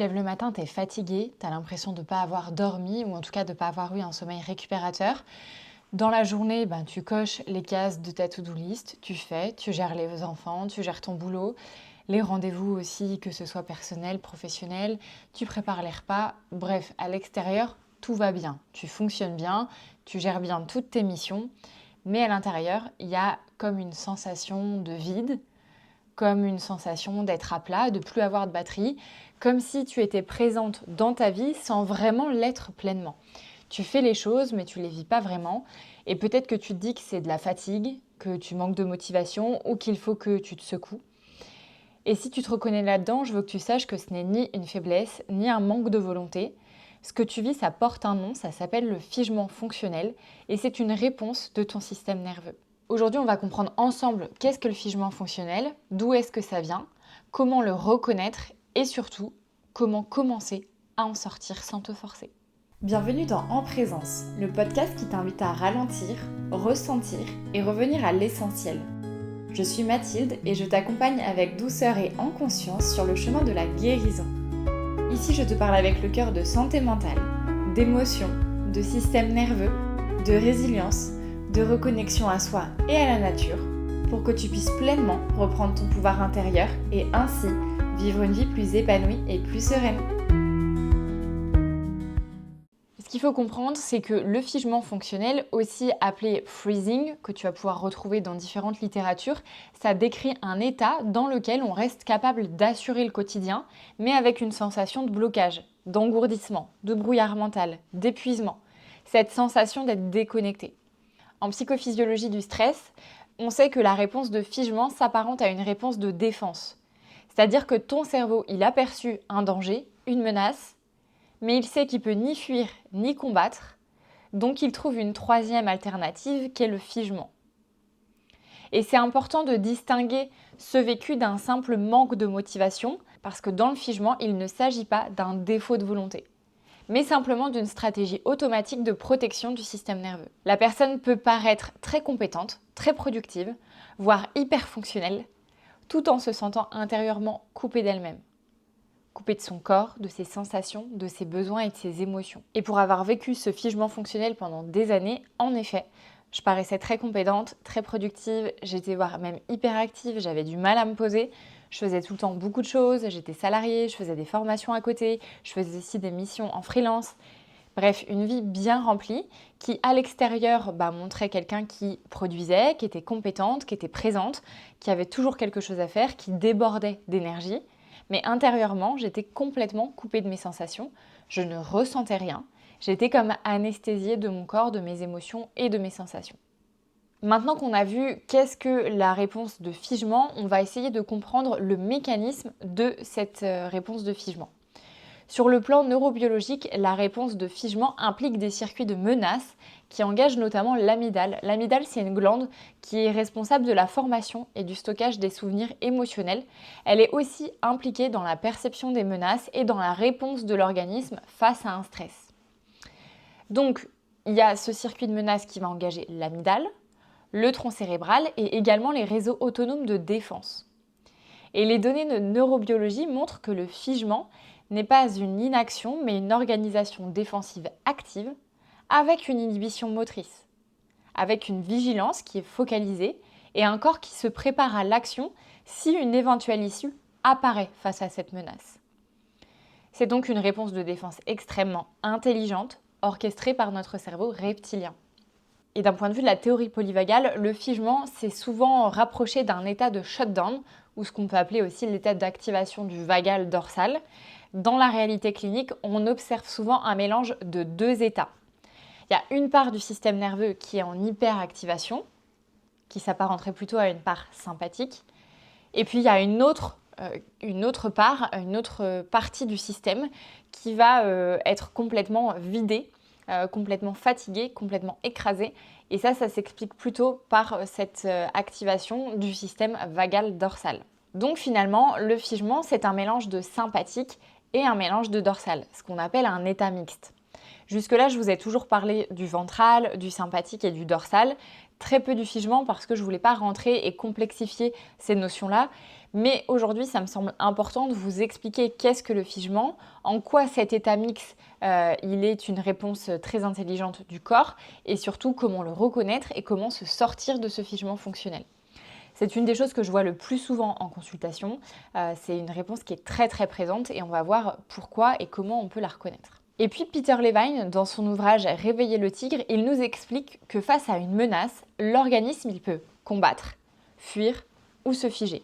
te lèves le matin, tu es fatigué, tu as l'impression de ne pas avoir dormi ou en tout cas de ne pas avoir eu un sommeil récupérateur. Dans la journée, tu coches les cases de ta to-do list, tu gères les enfants, tu gères ton boulot, les rendez-vous aussi, que ce soit personnel, professionnel, tu prépares les repas. Bref, à l'extérieur, tout va bien, tu fonctionnes bien, tu gères bien toutes tes missions, mais à l'intérieur, il y a comme une sensation de vide, comme une sensation d'être à plat, de plus avoir de batterie, comme si tu étais présente dans ta vie sans vraiment l'être pleinement. Tu fais les choses, mais tu ne les vis pas vraiment. Et peut-être que tu te dis que c'est de la fatigue, que tu manques de motivation ou qu'il faut que tu te secoues. Et si tu te reconnais là-dedans, je veux que tu saches que ce n'est ni une faiblesse, ni un manque de volonté. Ce que tu vis, ça porte un nom, ça s'appelle le figement fonctionnel et c'est une réponse de ton système nerveux. Aujourd'hui, on va comprendre ensemble qu'est-ce que le figement fonctionnel, d'où est-ce que ça vient, comment le reconnaître et surtout, comment commencer à en sortir sans te forcer. Bienvenue dans En Présence, le podcast qui t'invite à ralentir, ressentir et revenir à l'essentiel. Je suis Mathilde et je t'accompagne avec douceur et en conscience sur le chemin de la guérison. Ici, je te parle avec le cœur de santé mentale, d'émotions, de système nerveux, de résilience, de reconnexion à soi et à la nature pour que tu puisses pleinement reprendre ton pouvoir intérieur et ainsi vivre une vie plus épanouie et plus sereine. Ce qu'il faut comprendre, c'est que le figement fonctionnel, aussi appelé freezing, que tu vas pouvoir retrouver dans différentes littératures, ça décrit un état dans lequel on reste capable d'assurer le quotidien, mais avec une sensation de blocage, d'engourdissement, de brouillard mental, d'épuisement. Cette sensation d'être déconnecté. En psychophysiologie du stress, on sait que la réponse de figement s'apparente à une réponse de défense. C'est-à-dire que ton cerveau, il a perçu un danger, une menace, mais il sait qu'il peut ni fuir ni combattre, donc il trouve une troisième alternative qui est le figement. Et c'est important de distinguer ce vécu d'un simple manque de motivation, parce que dans le figement, il ne s'agit pas d'un défaut de volonté, mais simplement d'une stratégie automatique de protection du système nerveux. La personne peut paraître très compétente, très productive, voire hyper fonctionnelle, tout en se sentant intérieurement coupée d'elle-même. Coupée de son corps, de ses sensations, de ses besoins et de ses émotions. Et pour avoir vécu ce figement fonctionnel pendant des années, en effet, je paraissais très compétente, très productive, j'étais voire même hyperactive, j'avais du mal à me poser, je faisais tout le temps beaucoup de choses, j'étais salariée, je faisais des formations à côté, je faisais aussi des missions en freelance. Bref, une vie bien remplie qui, à l'extérieur, montrait quelqu'un qui produisait, qui était compétente, qui était présente, qui avait toujours quelque chose à faire, qui débordait d'énergie. Mais intérieurement, j'étais complètement coupée de mes sensations, je ne ressentais rien, j'étais comme anesthésiée de mon corps, de mes émotions et de mes sensations. Maintenant qu'on a vu qu'est-ce que la réponse de figement, on va essayer de comprendre le mécanisme de cette réponse de figement. Sur le plan neurobiologique, la réponse de figement implique des circuits de menace qui engagent notamment l'amygdale. L'amygdale, c'est une glande qui est responsable de la formation et du stockage des souvenirs émotionnels. Elle est aussi impliquée dans la perception des menaces et dans la réponse de l'organisme face à un stress. Donc, il y a ce circuit de menace qui va engager l'amygdale, le tronc cérébral et également les réseaux autonomes de défense. Et les données de neurobiologie montrent que le figement n'est pas une inaction, mais une organisation défensive active avec une inhibition motrice, avec une vigilance qui est focalisée et un corps qui se prépare à l'action si une éventuelle issue apparaît face à cette menace. C'est donc une réponse de défense extrêmement intelligente, orchestrée par notre cerveau reptilien. Et d'un point de vue de la théorie polyvagale, le figement s'est souvent rapproché d'un état de shutdown, ou ce qu'on peut appeler aussi l'état d'activation du vagal dorsal. Dans la réalité clinique, on observe souvent un mélange de deux états. Il y a une part du système nerveux qui est en hyperactivation, qui s'apparenterait plutôt à une part sympathique. Et puis il y a une autre partie du système qui va être complètement vidée, complètement fatiguée, complètement écrasée. Et ça s'explique plutôt par cette activation du système vagal dorsal. Donc finalement, le figement, c'est un mélange de sympathique et un mélange de dorsal, ce qu'on appelle un état mixte. Jusque-là, je vous ai toujours parlé du ventral, du sympathique et du dorsal, très peu du figement parce que je ne voulais pas rentrer et complexifier ces notions-là. Mais aujourd'hui, ça me semble important de vous expliquer qu'est-ce que le figement, en quoi cet état mixte, il est une réponse très intelligente du corps, et surtout comment le reconnaître et comment se sortir de ce figement fonctionnel. C'est une des choses que je vois le plus souvent en consultation. C'est une réponse qui est très très présente et on va voir pourquoi et comment on peut la reconnaître. Et puis Peter Levine, dans son ouvrage Réveiller le tigre, il nous explique que face à une menace, l'organisme il peut combattre, fuir ou se figer.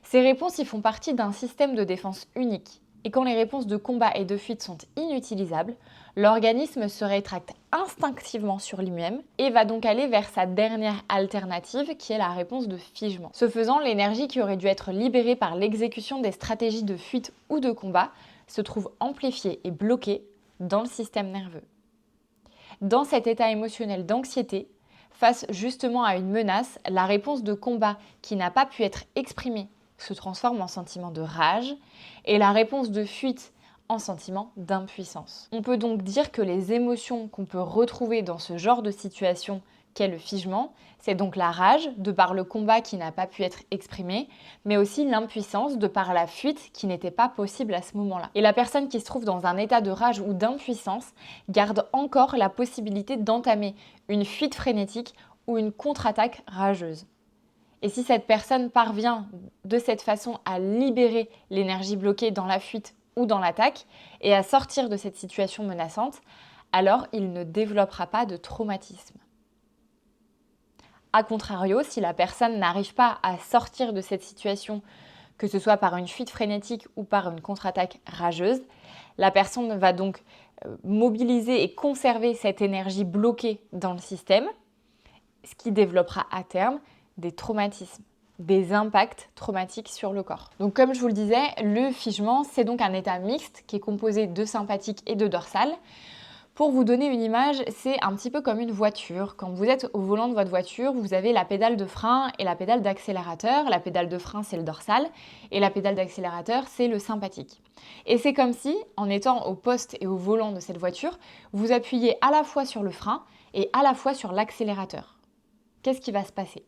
Ces réponses y font partie d'un système de défense unique. Et quand les réponses de combat et de fuite sont inutilisables, l'organisme se rétracte instinctivement sur lui-même et va donc aller vers sa dernière alternative qui est la réponse de figement. Ce faisant, l'énergie qui aurait dû être libérée par l'exécution des stratégies de fuite ou de combat se trouve amplifiée et bloquée dans le système nerveux. Dans cet état émotionnel d'anxiété, face justement à une menace, la réponse de combat qui n'a pas pu être exprimée se transforme en sentiment de rage et la réponse de fuite en sentiment d'impuissance. On peut donc dire que les émotions qu'on peut retrouver dans ce genre de situation qu'est le figement, c'est donc la rage de par le combat qui n'a pas pu être exprimé, mais aussi l'impuissance de par la fuite qui n'était pas possible à ce moment-là. Et la personne qui se trouve dans un état de rage ou d'impuissance garde encore la possibilité d'entamer une fuite frénétique ou une contre-attaque rageuse. Et si cette personne parvient de cette façon à libérer l'énergie bloquée dans la fuite ou dans l'attaque et à sortir de cette situation menaçante, alors il ne développera pas de traumatisme. A contrario, si la personne n'arrive pas à sortir de cette situation, que ce soit par une fuite frénétique ou par une contre-attaque rageuse, la personne va donc mobiliser et conserver cette énergie bloquée dans le système, ce qui développera à terme des traumatismes, des impacts traumatiques sur le corps. Donc comme je vous le disais, le figement, c'est donc un état mixte qui est composé de sympathique et de dorsal. Pour vous donner une image, c'est un petit peu comme une voiture. Quand vous êtes au volant de votre voiture, vous avez la pédale de frein et la pédale d'accélérateur. La pédale de frein, c'est le dorsal et la pédale d'accélérateur, c'est le sympathique. Et c'est comme si, en étant au poste et au volant de cette voiture, vous appuyez à la fois sur le frein et à la fois sur l'accélérateur. Qu'est-ce qui va se passer ?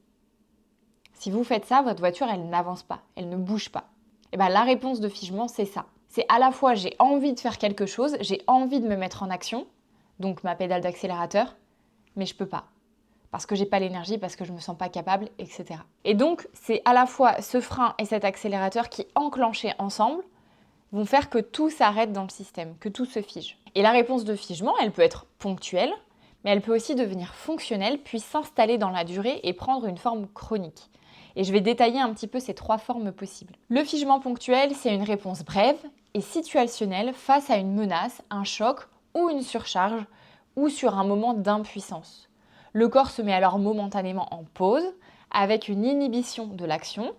Si vous faites ça, votre voiture, elle n'avance pas, elle ne bouge pas. Et bien la réponse de figement, c'est ça. C'est à la fois j'ai envie de faire quelque chose, j'ai envie de me mettre en action, donc ma pédale d'accélérateur, mais je peux pas. Parce que j'ai pas l'énergie, parce que je me sens pas capable, etc. Et donc, c'est à la fois ce frein et cet accélérateur qui, enclenchés ensemble, vont faire que tout s'arrête dans le système, que tout se fige. Et la réponse de figement, elle peut être ponctuelle, mais elle peut aussi devenir fonctionnelle, puis s'installer dans la durée et prendre une forme chronique. Et je vais détailler un petit peu ces trois formes possibles. Le figement ponctuel, c'est une réponse brève et situationnelle face à une menace, un choc ou une surcharge ou sur un moment d'impuissance. Le corps se met alors momentanément en pause avec une inhibition de l'action,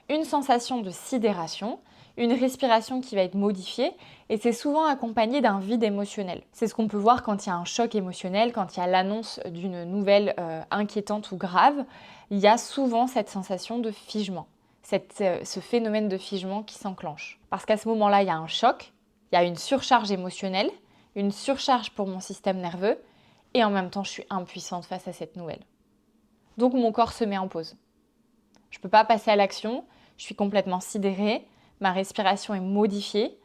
une sensation de sidération, une respiration qui va être modifiée et c'est souvent accompagné d'un vide émotionnel. C'est ce qu'on peut voir quand il y a un choc émotionnel, quand il y a l'annonce d'une nouvelle inquiétante ou grave, il y a souvent cette sensation de figement, ce phénomène de figement qui s'enclenche. Parce qu'à ce moment-là, il y a un choc, il y a une surcharge émotionnelle, une surcharge pour mon système nerveux et en même temps, je suis impuissante face à cette nouvelle. Donc mon corps se met en pause. Je ne peux pas passer à l'action, je suis complètement sidérée, ma respiration est modifiée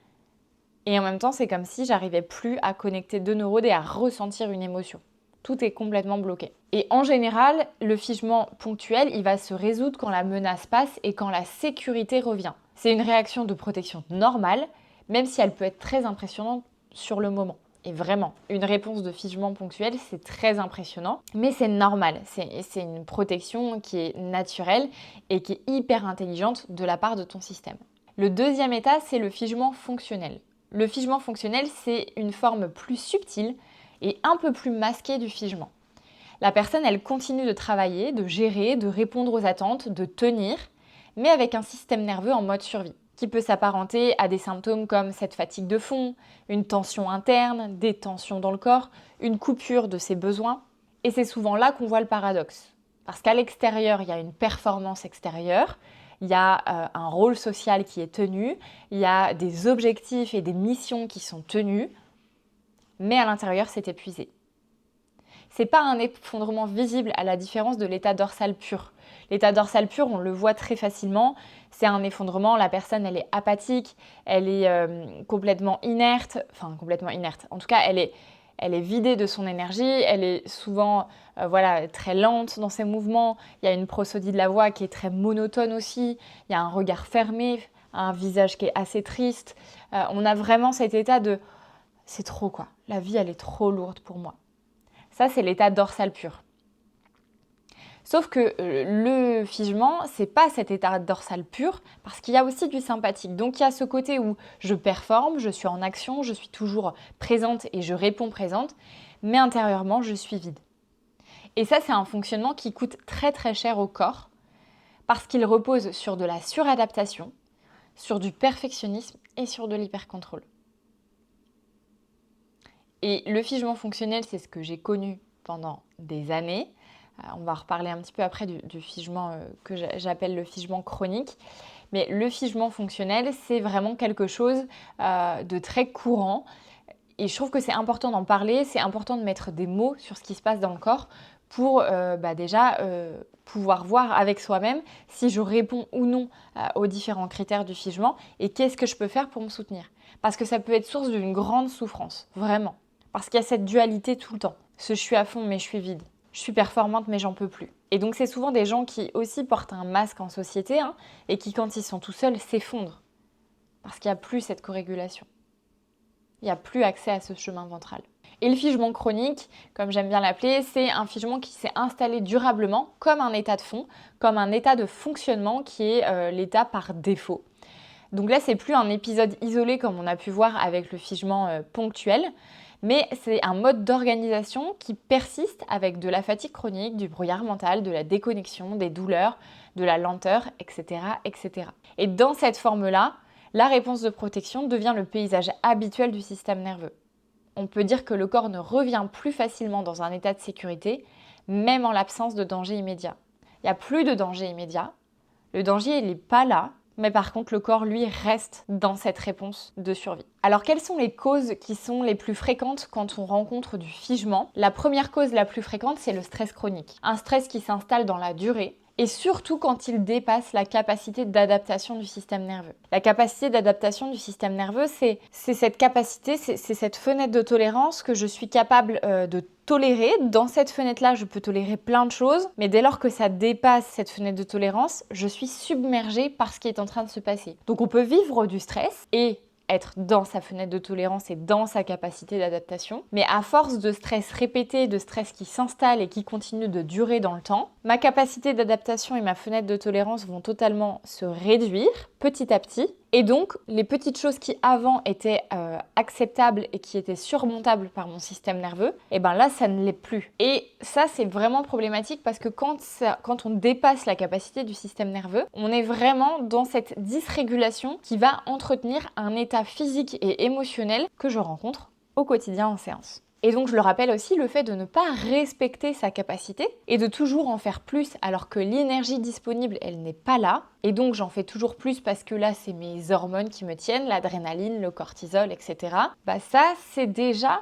et en même temps, c'est comme si j'arrivais plus à connecter deux neurones et à ressentir une émotion. Tout est complètement bloqué. Et en général, le figement ponctuel, il va se résoudre quand la menace passe et quand la sécurité revient. C'est une réaction de protection normale, même si elle peut être très impressionnante sur le moment. Et vraiment, une réponse de figement ponctuel, c'est très impressionnant, mais c'est normal. C'est une protection qui est naturelle et qui est hyper intelligente de la part de ton système. Le deuxième état, c'est le figement fonctionnel. Le figement fonctionnel, c'est une forme plus subtile et un peu plus masquée du figement. La personne, elle continue de travailler, de gérer, de répondre aux attentes, de tenir, mais avec un système nerveux en mode survie, qui peut s'apparenter à des symptômes comme cette fatigue de fond, une tension interne, des tensions dans le corps, une coupure de ses besoins. Et c'est souvent là qu'on voit le paradoxe. Parce qu'à l'extérieur, il y a une performance extérieure, il y a un rôle social qui est tenu, il y a des objectifs et des missions qui sont tenus, mais à l'intérieur, c'est épuisé. c'est pas un effondrement visible à la différence de l'état dorsal pur. L'état dorsal pur, on le voit très facilement, c'est un effondrement, la personne elle est apathique, elle est complètement inerte, en tout cas elle est vidée de son énergie, elle est souvent très lente dans ses mouvements, il y a une prosodie de la voix qui est très monotone aussi, il y a un regard fermé, un visage qui est assez triste, on a vraiment cet état de « c'est trop quoi, la vie elle est trop lourde pour moi ». Ça c'est l'état dorsal pur. Sauf que le figement, c'est pas cet état dorsal pur, parce qu'il y a aussi du sympathique. Donc il y a ce côté où je performe, je suis en action, je suis toujours présente et je réponds présente, mais intérieurement, je suis vide. Et ça, c'est un fonctionnement qui coûte très très cher au corps, parce qu'il repose sur de la suradaptation, sur du perfectionnisme et sur de l'hypercontrôle. Et le figement fonctionnel, c'est ce que j'ai connu pendant des années. On va reparler un petit peu après du figement que j'appelle le figement chronique. Mais le figement fonctionnel, c'est vraiment quelque chose de très courant. Et je trouve que c'est important d'en parler, c'est important de mettre des mots sur ce qui se passe dans le corps pour déjà pouvoir voir avec soi-même si je réponds ou non aux différents critères du figement et qu'est-ce que je peux faire pour me soutenir. Parce que ça peut être source d'une grande souffrance, vraiment. Parce qu'il y a cette dualité tout le temps. Je suis à fond mais je suis vide. Je suis performante mais j'en peux plus. Et donc c'est souvent des gens qui aussi portent un masque en société et qui quand ils sont tout seuls s'effondrent. Parce qu'il n'y a plus cette corrégulation. Il n'y a plus accès à ce chemin ventral. Et le figement chronique, comme j'aime bien l'appeler, c'est un figement qui s'est installé durablement comme un état de fond, comme un état de fonctionnement qui est l'état par défaut. Donc là, c'est plus un épisode isolé comme on a pu voir avec le figement ponctuel, mais c'est un mode d'organisation qui persiste avec de la fatigue chronique, du brouillard mental, de la déconnexion, des douleurs, de la lenteur, etc., etc. Et dans cette forme-là, la réponse de protection devient le paysage habituel du système nerveux. On peut dire que le corps ne revient plus facilement dans un état de sécurité, même en l'absence de danger immédiat. Il n'y a plus de danger immédiat. Le danger, il n'est pas là. Mais par contre, le corps, lui, reste dans cette réponse de survie. Alors, quelles sont les causes qui sont les plus fréquentes quand on rencontre du figement ? La première cause la plus fréquente, c'est le stress chronique. Un stress qui s'installe dans la durée et surtout quand il dépasse la capacité d'adaptation du système nerveux. La capacité d'adaptation du système nerveux, c'est cette capacité, c'est cette fenêtre de tolérance que je suis capable de tolérer. Dans cette fenêtre-là, je peux tolérer plein de choses, mais dès lors que ça dépasse cette fenêtre de tolérance, je suis submergée par ce qui est en train de se passer. Donc on peut vivre du stress et être dans sa fenêtre de tolérance et dans sa capacité d'adaptation. Mais à force de stress répété, de stress qui s'installe et qui continue de durer dans le temps, ma capacité d'adaptation et ma fenêtre de tolérance vont totalement se réduire petit à petit. Et donc, les petites choses qui avant étaient acceptables et qui étaient surmontables par mon système nerveux, et ben là, ça ne l'est plus. Et ça, c'est vraiment problématique parce que quand on dépasse la capacité du système nerveux, on est vraiment dans cette dysrégulation qui va entretenir un état physique et émotionnel que je rencontre au quotidien en séance. Et donc, je le rappelle aussi, le fait de ne pas respecter sa capacité et de toujours en faire plus alors que l'énergie disponible, elle n'est pas là. Et donc, j'en fais toujours plus parce que là, c'est mes hormones qui me tiennent, l'adrénaline, le cortisol, etc. Bah ça, c'est déjà,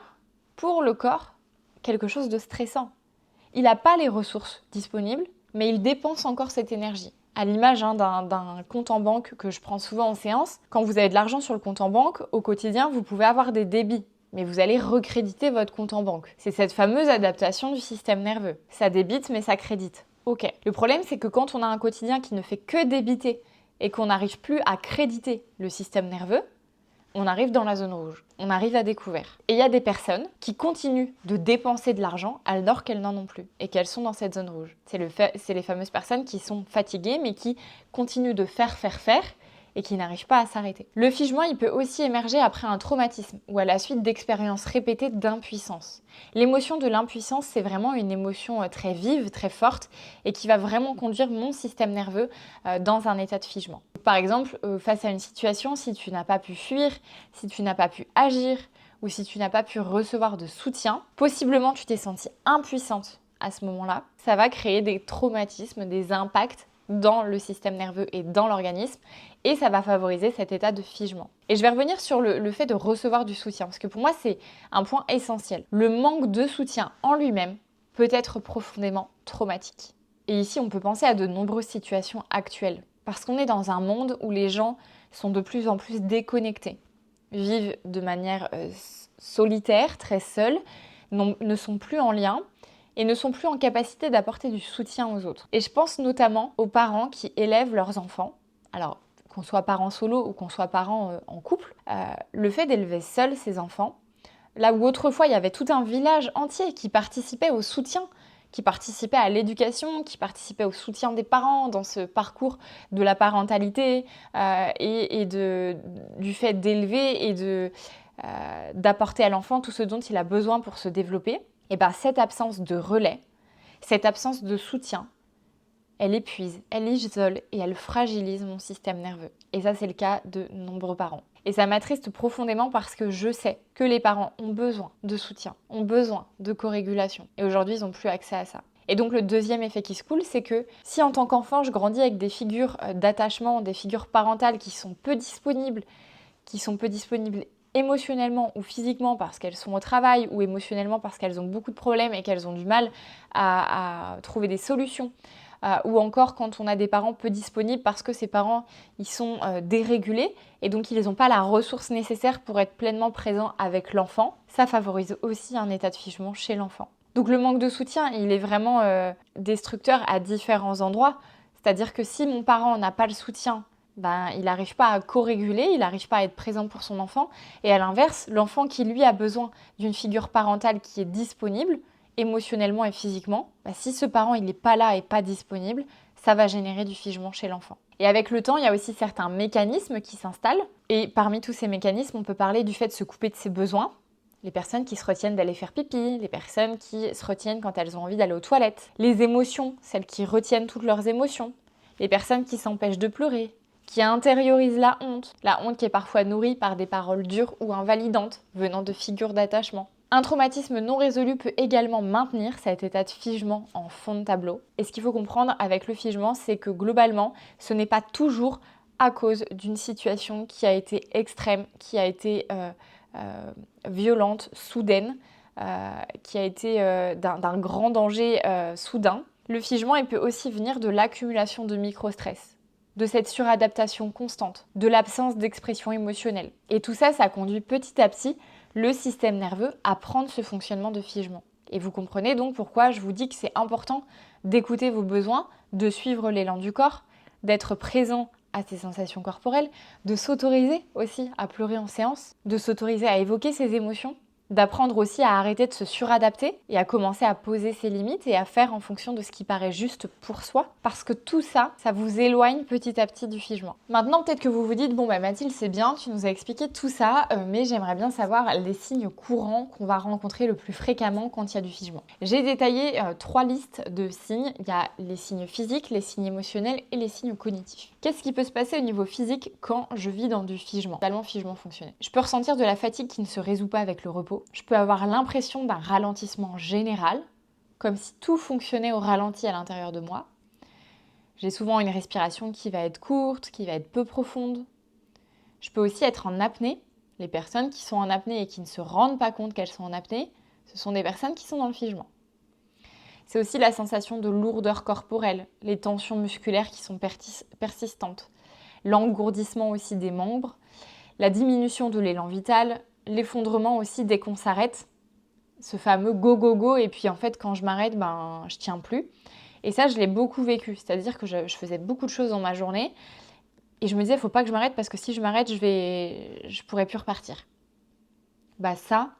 pour le corps, quelque chose de stressant. Il n'a pas les ressources disponibles, mais il dépense encore cette énergie. À l'image d'un compte en banque que je prends souvent en séance, quand vous avez de l'argent sur le compte en banque, au quotidien, vous pouvez avoir des débits. Mais vous allez recréditer votre compte en banque. C'est cette fameuse adaptation du système nerveux. Ça débite, mais ça crédite. Ok. Le problème, c'est que quand on a un quotidien qui ne fait que débiter et qu'on n'arrive plus à créditer le système nerveux, on arrive dans la zone rouge. On arrive à découvert. Et il y a des personnes qui continuent de dépenser de l'argent alors qu'elles n'en ont plus et qu'elles sont dans cette zone rouge. C'est les fameuses personnes qui sont fatiguées mais qui continuent de faire et qui n'arrivent pas à s'arrêter. Le figement, il peut aussi émerger après un traumatisme ou à la suite d'expériences répétées d'impuissance. L'émotion de l'impuissance, c'est vraiment une émotion très vive, très forte et qui va vraiment conduire mon système nerveux dans un état de figement. Par exemple, face à une situation, si tu n'as pas pu fuir, si tu n'as pas pu agir ou si tu n'as pas pu recevoir de soutien, possiblement tu t'es sentie impuissante à ce moment-là. Ça va créer des traumatismes, des impacts dans le système nerveux et dans l'organisme et ça va favoriser cet état de figement. Et je vais revenir sur le fait de recevoir du soutien parce que pour moi c'est un point essentiel. Le manque de soutien en lui-même peut être profondément traumatique. Et ici, on peut penser à de nombreuses situations actuelles, parce qu'on est dans un monde où les gens sont de plus en plus déconnectés, vivent de manière solitaire, très seuls, ne sont plus en lien et ne sont plus en capacité d'apporter du soutien aux autres. Et je pense notamment aux parents qui élèvent leurs enfants. Alors, qu'on soit parents solo ou qu'on soit parents en couple, le fait d'élever seul ses enfants, là où autrefois il y avait tout un village entier qui participait au soutien, qui participait à l'éducation, qui participait au soutien des parents dans ce parcours de la parentalité du fait d'élever et d'apporter à l'enfant tout ce dont il a besoin pour se développer, et bien cette absence de relais, cette absence de soutien, elle épuise, elle isole et elle fragilise mon système nerveux. Et ça, c'est le cas de nombreux parents. Et ça m'attriste profondément parce que je sais que les parents ont besoin de soutien, ont besoin de co-régulation. Et aujourd'hui, ils n'ont plus accès à ça. Et donc le deuxième effet qui se coule, c'est que si en tant qu'enfant, je grandis avec des figures d'attachement, des figures parentales qui sont peu disponibles émotionnellement ou physiquement parce qu'elles sont au travail ou émotionnellement parce qu'elles ont beaucoup de problèmes et qu'elles ont du mal à trouver des solutions, ou encore quand on a des parents peu disponibles parce que ces parents ils sont dérégulés et donc ils n'ont pas la ressource nécessaire pour être pleinement présents avec l'enfant, ça favorise aussi un état de figement chez l'enfant. Donc le manque de soutien, il est vraiment destructeur à différents endroits, c'est-à-dire que si mon parent n'a pas le soutien, il n'arrive pas à co-réguler, il n'arrive pas à être présent pour son enfant. Et à l'inverse, l'enfant qui, lui, a besoin d'une figure parentale qui est disponible, émotionnellement et physiquement, si ce parent il n'est pas là et pas disponible, ça va générer du figement chez l'enfant. Et avec le temps, il y a aussi certains mécanismes qui s'installent. Et parmi tous ces mécanismes, on peut parler du fait de se couper de ses besoins. Les personnes qui se retiennent d'aller faire pipi, les personnes qui se retiennent quand elles ont envie d'aller aux toilettes, les émotions, celles qui retiennent toutes leurs émotions, les personnes qui s'empêchent de pleurer, qui intériorise la honte qui est parfois nourrie par des paroles dures ou invalidantes venant de figures d'attachement. Un traumatisme non résolu peut également maintenir cet état de figement en fond de tableau. Et ce qu'il faut comprendre avec le figement, c'est que globalement, ce n'est pas toujours à cause d'une situation qui a été extrême, qui a été violente, soudaine, qui a été d'un grand danger soudain. Le figement, il peut aussi venir de l'accumulation de micro-stress, de cette suradaptation constante, de l'absence d'expression émotionnelle. Et tout ça, ça conduit petit à petit le système nerveux à prendre ce fonctionnement de figement. Et vous comprenez donc pourquoi je vous dis que c'est important d'écouter vos besoins, de suivre l'élan du corps, d'être présent à ces sensations corporelles, de s'autoriser aussi à pleurer en séance, de s'autoriser à évoquer ses émotions, d'apprendre aussi à arrêter de se suradapter et à commencer à poser ses limites et à faire en fonction de ce qui paraît juste pour soi. Parce que tout ça, ça vous éloigne petit à petit du figement. Maintenant, peut-être que vous vous dites, Mathilde, c'est bien, tu nous as expliqué tout ça, mais j'aimerais bien savoir les signes courants qu'on va rencontrer le plus fréquemment quand il y a du figement. J'ai détaillé 3 listes de signes. Il y a les signes physiques, les signes émotionnels et les signes cognitifs. Qu'est-ce qui peut se passer au niveau physique quand je vis dans du figement, totalement figement fonctionnel? Je peux ressentir de la fatigue qui ne se résout pas avec le repos. Je peux avoir l'impression d'un ralentissement général, comme si tout fonctionnait au ralenti à l'intérieur de moi. J'ai souvent une respiration qui va être courte, qui va être peu profonde. Je peux aussi être en apnée. Les personnes qui sont en apnée et qui ne se rendent pas compte qu'elles sont en apnée, ce sont des personnes qui sont dans le figement. C'est aussi la sensation de lourdeur corporelle, les tensions musculaires qui sont persistantes, l'engourdissement aussi des membres, la diminution de l'élan vital, l'effondrement aussi dès qu'on s'arrête, ce fameux go go go, et puis en fait quand je m'arrête, je tiens plus. Et ça, je l'ai beaucoup vécu, c'est-à-dire que je faisais beaucoup de choses dans ma journée et je me disais, il ne faut pas que je m'arrête parce que si je m'arrête, je pourrais plus repartir. Ça,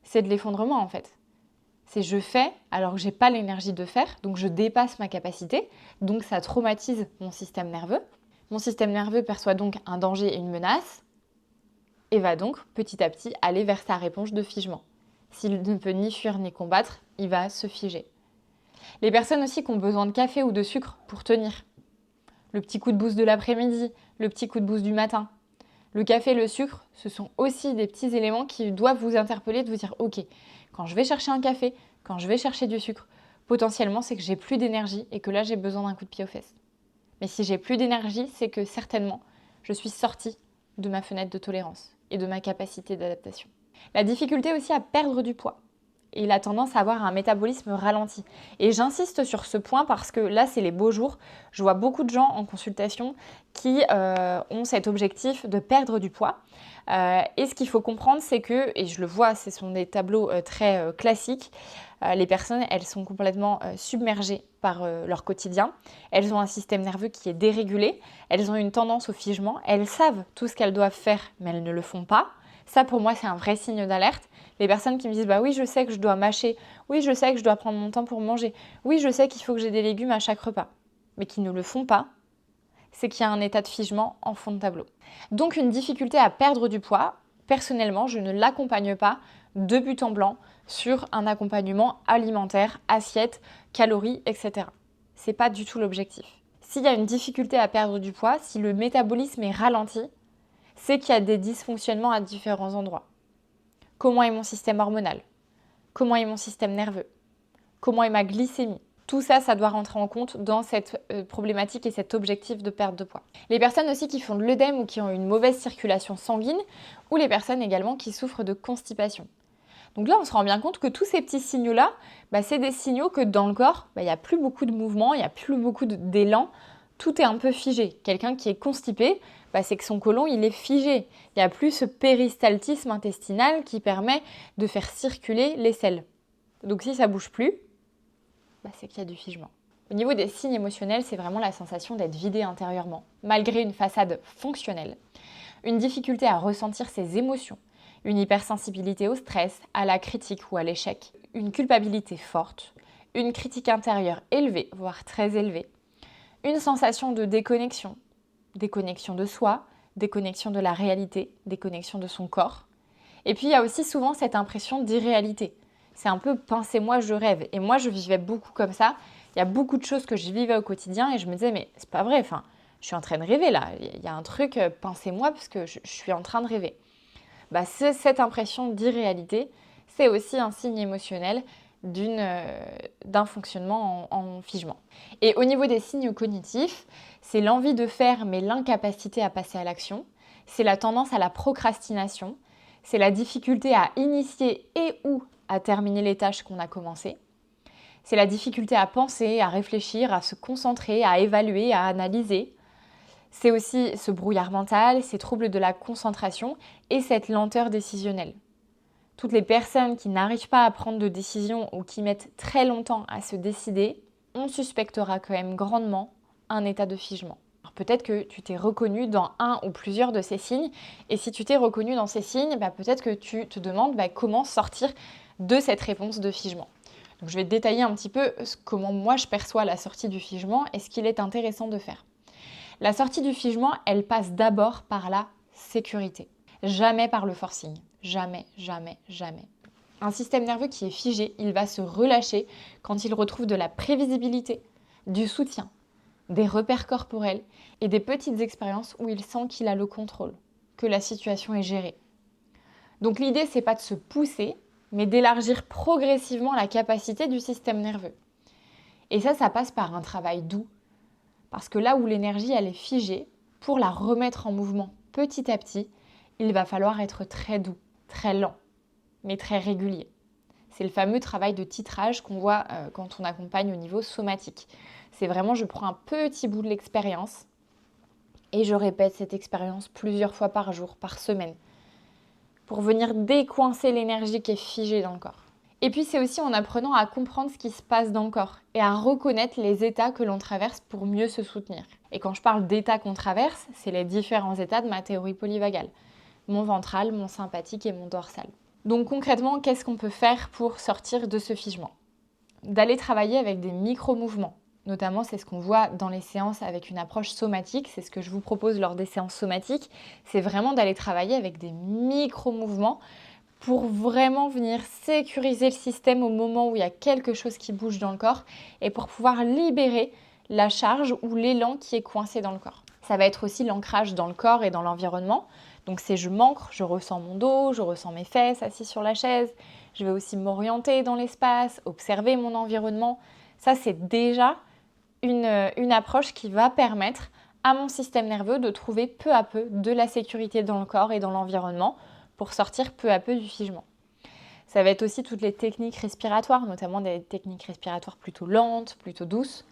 c'est de l'effondrement en fait. C'est je fais alors que j'ai pas l'énergie de faire, donc je dépasse ma capacité, donc ça traumatise mon système nerveux. Mon système nerveux perçoit donc un danger et une menace et va donc petit à petit aller vers sa réponse de figement. S'il ne peut ni fuir ni combattre, il va se figer. Les personnes aussi qui ont besoin de café ou de sucre pour tenir. Le petit coup de boost de l'après-midi, le petit coup de boost du matin. Le café et le sucre, ce sont aussi des petits éléments qui doivent vous interpeller, de vous dire « Ok, quand je vais chercher un café, quand je vais chercher du sucre, potentiellement c'est que j'ai plus d'énergie et que là j'ai besoin d'un coup de pied aux fesses. Mais si j'ai plus d'énergie, c'est que certainement je suis sortie de ma fenêtre de tolérance et de ma capacité d'adaptation. » La difficulté aussi à perdre du poids. et il a tendance à avoir un métabolisme ralenti. Et j'insiste sur ce point parce que là, c'est les beaux jours. Je vois beaucoup de gens en consultation qui ont cet objectif de perdre du poids. Et ce qu'il faut comprendre, c'est que, et je le vois, ce sont des tableaux très classiques, les personnes, elles sont complètement submergées par leur quotidien. Elles ont un système nerveux qui est dérégulé. Elles ont une tendance au figement. Elles savent tout ce qu'elles doivent faire, mais elles ne le font pas. Ça, pour moi, c'est un vrai signe d'alerte. Les personnes qui me disent « bah oui, je sais que je dois mâcher. Oui, je sais que je dois prendre mon temps pour manger. Oui, je sais qu'il faut que j'ai des légumes à chaque repas. » Mais qui ne le font pas, c'est qu'il y a un état de figement en fond de tableau. Donc, une difficulté à perdre du poids, personnellement, je ne l'accompagne pas de but en blanc sur un accompagnement alimentaire, assiette, calories, etc. C'est pas du tout l'objectif. S'il y a une difficulté à perdre du poids, si le métabolisme est ralenti, c'est qu'il y a des dysfonctionnements à différents endroits. Comment est mon système hormonal? Comment est mon système nerveux? Comment est ma glycémie? Tout ça, ça doit rentrer en compte dans cette problématique et cet objectif de perte de poids. Les personnes aussi qui font de l'œdème ou qui ont une mauvaise circulation sanguine, ou les personnes également qui souffrent de constipation. Donc là, on se rend bien compte que tous ces petits signaux-là, c'est des signaux que dans le corps, il n'y a plus beaucoup de mouvement, il n'y a plus beaucoup d'élan, tout est un peu figé. Quelqu'un qui est constipé, c'est que son côlon, il est figé. Il n'y a plus ce péristaltisme intestinal qui permet de faire circuler les selles. Donc si ça ne bouge plus, c'est qu'il y a du figement. Au niveau des signes émotionnels, c'est vraiment la sensation d'être vidé intérieurement, malgré une façade fonctionnelle. Une difficulté à ressentir ses émotions, une hypersensibilité au stress, à la critique ou à l'échec, une culpabilité forte, une critique intérieure élevée, voire très élevée, une sensation de déconnexion de soi, déconnexion de la réalité, déconnexion de son corps. Et puis il y a aussi souvent cette impression d'irréalité. C'est un peu « pensez-moi, je rêve ». Et moi, je vivais beaucoup comme ça. Il y a beaucoup de choses que je vivais au quotidien et je me disais « mais c'est pas vrai, je suis en train de rêver là. Il y a un truc, pensez-moi parce que je suis en train de rêver ». Cette impression d'irréalité, c'est aussi un signe émotionnel d'un fonctionnement en figement. Et au niveau des signes cognitifs, c'est l'envie de faire mais l'incapacité à passer à l'action, c'est la tendance à la procrastination, c'est la difficulté à initier et ou à terminer les tâches qu'on a commencées, c'est la difficulté à penser, à réfléchir, à se concentrer, à évaluer, à analyser. C'est aussi ce brouillard mental, ces troubles de la concentration et cette lenteur décisionnelle. Toutes les personnes qui n'arrivent pas à prendre de décision ou qui mettent très longtemps à se décider, on suspectera quand même grandement un état de figement. Alors peut-être que tu t'es reconnu dans un ou plusieurs de ces signes, et si tu t'es reconnu dans ces signes, peut-être que tu te demandes comment sortir de cette réponse de figement. Donc je vais te détailler un petit peu comment moi je perçois la sortie du figement et ce qu'il est intéressant de faire. La sortie du figement, elle passe d'abord par la sécurité. Jamais par le forcing. Jamais, jamais, jamais. Un système nerveux qui est figé, il va se relâcher quand il retrouve de la prévisibilité, du soutien, des repères corporels et des petites expériences où il sent qu'il a le contrôle, que la situation est gérée. Donc l'idée, c'est pas de se pousser, mais d'élargir progressivement la capacité du système nerveux. Et ça passe par un travail doux. Parce que là où l'énergie, elle est figée, pour la remettre en mouvement petit à petit, il va falloir être très doux, très lent, mais très régulier. C'est le fameux travail de titrage qu'on voit quand on accompagne au niveau somatique. C'est vraiment, je prends un petit bout de l'expérience et je répète cette expérience plusieurs fois par jour, par semaine, pour venir décoincer l'énergie qui est figée dans le corps. Et puis c'est aussi en apprenant à comprendre ce qui se passe dans le corps et à reconnaître les états que l'on traverse pour mieux se soutenir. Et quand je parle d'états qu'on traverse, c'est les différents états de ma théorie polyvagale. Mon ventral, mon sympathique et mon dorsal. Donc concrètement, qu'est-ce qu'on peut faire pour sortir de ce figement? D'aller travailler avec des micro-mouvements. Notamment, c'est ce qu'on voit dans les séances avec une approche somatique. C'est ce que je vous propose lors des séances somatiques. C'est vraiment d'aller travailler avec des micro-mouvements pour vraiment venir sécuriser le système au moment où il y a quelque chose qui bouge dans le corps et pour pouvoir libérer la charge ou l'élan qui est coincé dans le corps. Ça va être aussi l'ancrage dans le corps et dans l'environnement. Donc c'est je m'ancre, je ressens mon dos, je ressens mes fesses assis sur la chaise. Je vais aussi m'orienter dans l'espace, observer mon environnement. Ça, c'est déjà une approche qui va permettre à mon système nerveux de trouver peu à peu de la sécurité dans le corps et dans l'environnement pour sortir peu à peu du figement. Ça va être aussi toutes les techniques respiratoires, notamment des techniques respiratoires plutôt lentes, plutôt douces.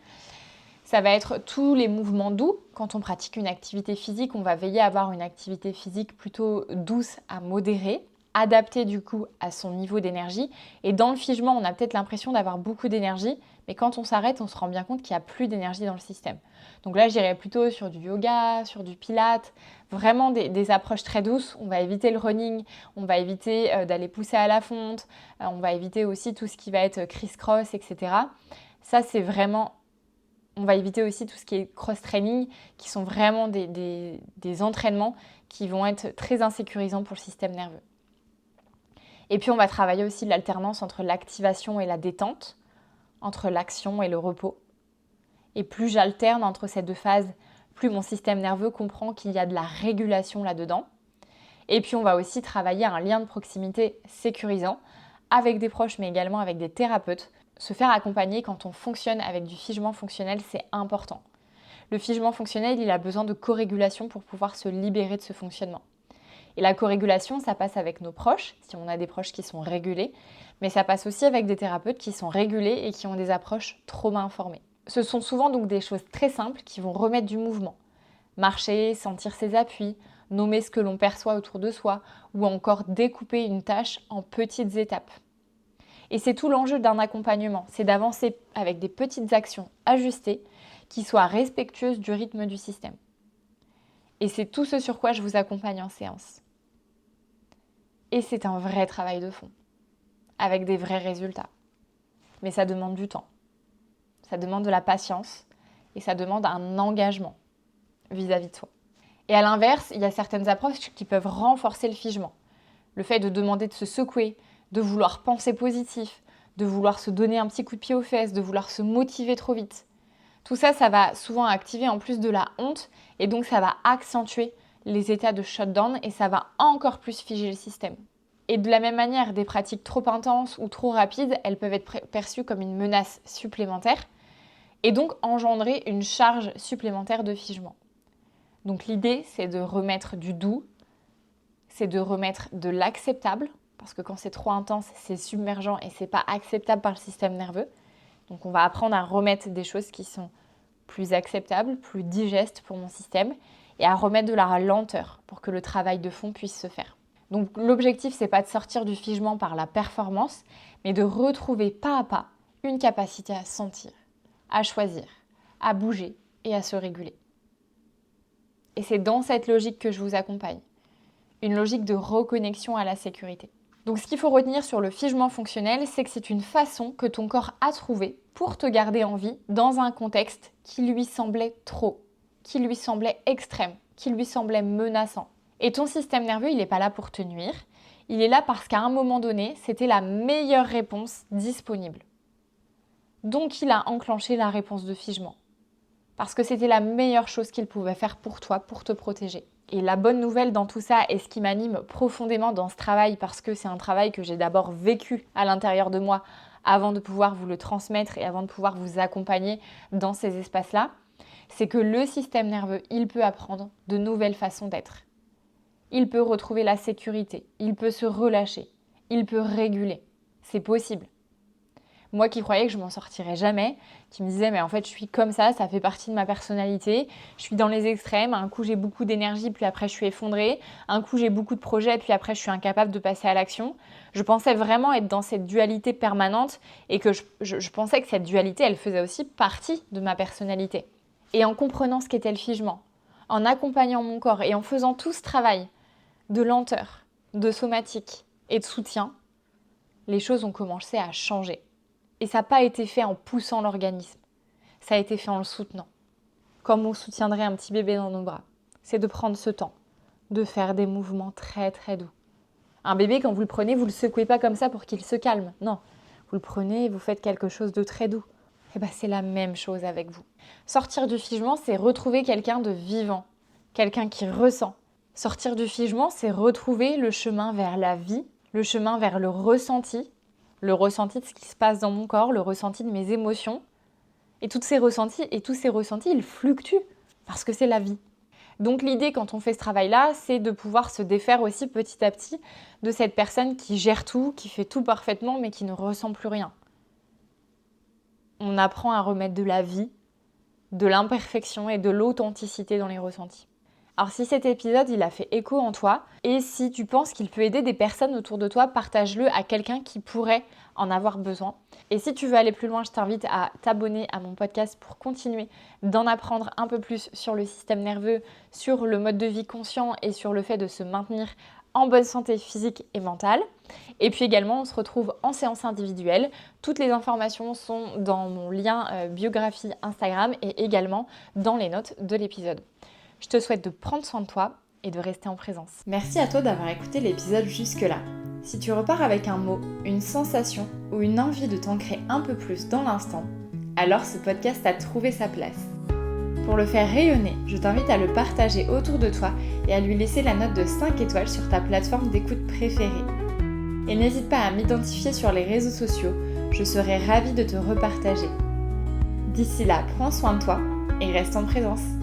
Ça va être tous les mouvements doux. Quand on pratique une activité physique, on va veiller à avoir une activité physique plutôt douce à modérée, adaptée du coup à son niveau d'énergie. Et dans le figement, on a peut-être l'impression d'avoir beaucoup d'énergie, mais quand on s'arrête, on se rend bien compte qu'il n'y a plus d'énergie dans le système. Donc là, j'irais plutôt sur du yoga, sur du pilates, vraiment des approches très douces. On va éviter le running, on va éviter d'aller pousser à la fonte, on va éviter aussi tout ce qui va être criss-cross, etc. Ça, c'est vraiment... On va éviter aussi tout ce qui est cross-training, qui sont vraiment des entraînements qui vont être très insécurisants pour le système nerveux. Et puis, on va travailler aussi l'alternance entre l'activation et la détente, entre l'action et le repos. Et plus j'alterne entre ces deux phases, plus mon système nerveux comprend qu'il y a de la régulation là-dedans. Et puis, on va aussi travailler un lien de proximité sécurisant avec des proches, mais également avec des thérapeutes. Se faire accompagner quand on fonctionne avec du figement fonctionnel, c'est important. Le figement fonctionnel, il a besoin de corrégulation pour pouvoir se libérer de ce fonctionnement. Et la corrégulation, ça passe avec nos proches, si on a des proches qui sont régulés, mais ça passe aussi avec des thérapeutes qui sont régulés et qui ont des approches trauma-informées. Ce sont souvent donc des choses très simples qui vont remettre du mouvement. Marcher, sentir ses appuis, nommer ce que l'on perçoit autour de soi, ou encore découper une tâche en petites étapes. Et c'est tout l'enjeu d'un accompagnement, c'est d'avancer avec des petites actions ajustées qui soient respectueuses du rythme du système. Et c'est tout ce sur quoi je vous accompagne en séance. Et c'est un vrai travail de fond, avec des vrais résultats. Mais ça demande du temps, ça demande de la patience et ça demande un engagement vis-à-vis de soi. Et à l'inverse, il y a certaines approches qui peuvent renforcer le figement. Le fait de demander de se secouer, de vouloir penser positif, de vouloir se donner un petit coup de pied aux fesses, de vouloir se motiver trop vite. Tout ça, ça va souvent activer en plus de la honte et donc ça va accentuer les états de shutdown et ça va encore plus figer le système. Et de la même manière, des pratiques trop intenses ou trop rapides, elles peuvent être perçues comme une menace supplémentaire et donc engendrer une charge supplémentaire de figement. Donc l'idée, c'est de remettre du doux, c'est de remettre de l'acceptable, parce que quand c'est trop intense, c'est submergent et c'est pas acceptable par le système nerveux. Donc on va apprendre à remettre des choses qui sont plus acceptables, plus digestes pour mon système et à remettre de la lenteur pour que le travail de fond puisse se faire. Donc l'objectif, c'est pas de sortir du figement par la performance, mais de retrouver pas à pas une capacité à sentir, à choisir, à bouger et à se réguler. Et c'est dans cette logique que je vous accompagne. Une logique de reconnexion à la sécurité. Donc ce qu'il faut retenir sur le figement fonctionnel, c'est que c'est une façon que ton corps a trouvée pour te garder en vie dans un contexte qui lui semblait trop, qui lui semblait extrême, qui lui semblait menaçant. Et ton système nerveux, il n'est pas là pour te nuire, il est là parce qu'à un moment donné, c'était la meilleure réponse disponible. Donc il a enclenché la réponse de figement. Parce que c'était la meilleure chose qu'il pouvait faire pour toi, pour te protéger. Et la bonne nouvelle dans tout ça, et ce qui m'anime profondément dans ce travail, parce que c'est un travail que j'ai d'abord vécu à l'intérieur de moi avant de pouvoir vous le transmettre et avant de pouvoir vous accompagner dans ces espaces-là, c'est que le système nerveux, il peut apprendre de nouvelles façons d'être. Il peut retrouver la sécurité, il peut se relâcher, il peut réguler. C'est possible. Moi qui croyais que je m'en sortirais jamais, qui me disais mais en fait je suis comme ça fait partie de ma personnalité, je suis dans les extrêmes, un coup j'ai beaucoup d'énergie puis après je suis effondrée, un coup j'ai beaucoup de projets puis après je suis incapable de passer à l'action. Je pensais vraiment être dans cette dualité permanente et que je pensais que cette dualité elle faisait aussi partie de ma personnalité. Et en comprenant ce qu'était le figement, en accompagnant mon corps et en faisant tout ce travail de lenteur, de somatique et de soutien, les choses ont commencé à changer. Et ça n'a pas été fait en poussant l'organisme, ça a été fait en le soutenant. Comme on soutiendrait un petit bébé dans nos bras. C'est de prendre ce temps, de faire des mouvements très très doux. Un bébé, quand vous le prenez, vous ne le secouez pas comme ça pour qu'il se calme. Non, vous le prenez et vous faites quelque chose de très doux. Et bien c'est la même chose avec vous. Sortir du figement, c'est retrouver quelqu'un de vivant, quelqu'un qui ressent. Sortir du figement, c'est retrouver le chemin vers la vie, le chemin vers le ressenti de ce qui se passe dans mon corps, le ressenti de mes émotions. Et tous ces ressentis, ils fluctuent parce que c'est la vie. Donc l'idée quand on fait ce travail-là, c'est de pouvoir se défaire aussi petit à petit de cette personne qui gère tout, qui fait tout parfaitement mais qui ne ressent plus rien. On apprend à remettre de la vie, de l'imperfection et de l'authenticité dans les ressentis. Alors si cet épisode il a fait écho en toi et si tu penses qu'il peut aider des personnes autour de toi, partage-le à quelqu'un qui pourrait en avoir besoin. Et si tu veux aller plus loin, je t'invite à t'abonner à mon podcast pour continuer d'en apprendre un peu plus sur le système nerveux, sur le mode de vie conscient et sur le fait de se maintenir en bonne santé physique et mentale. Et puis également, on se retrouve en séance individuelle. Toutes les informations sont dans mon lien biographie Instagram et également dans les notes de l'épisode. Je te souhaite de prendre soin de toi et de rester en présence. Merci à toi d'avoir écouté l'épisode jusque-là. Si tu repars avec un mot, une sensation ou une envie de t'ancrer un peu plus dans l'instant, alors ce podcast a trouvé sa place. Pour le faire rayonner, je t'invite à le partager autour de toi et à lui laisser la note de 5 étoiles sur ta plateforme d'écoute préférée. Et n'hésite pas à m'identifier sur les réseaux sociaux, je serai ravie de te repartager. D'ici là, prends soin de toi et reste en présence.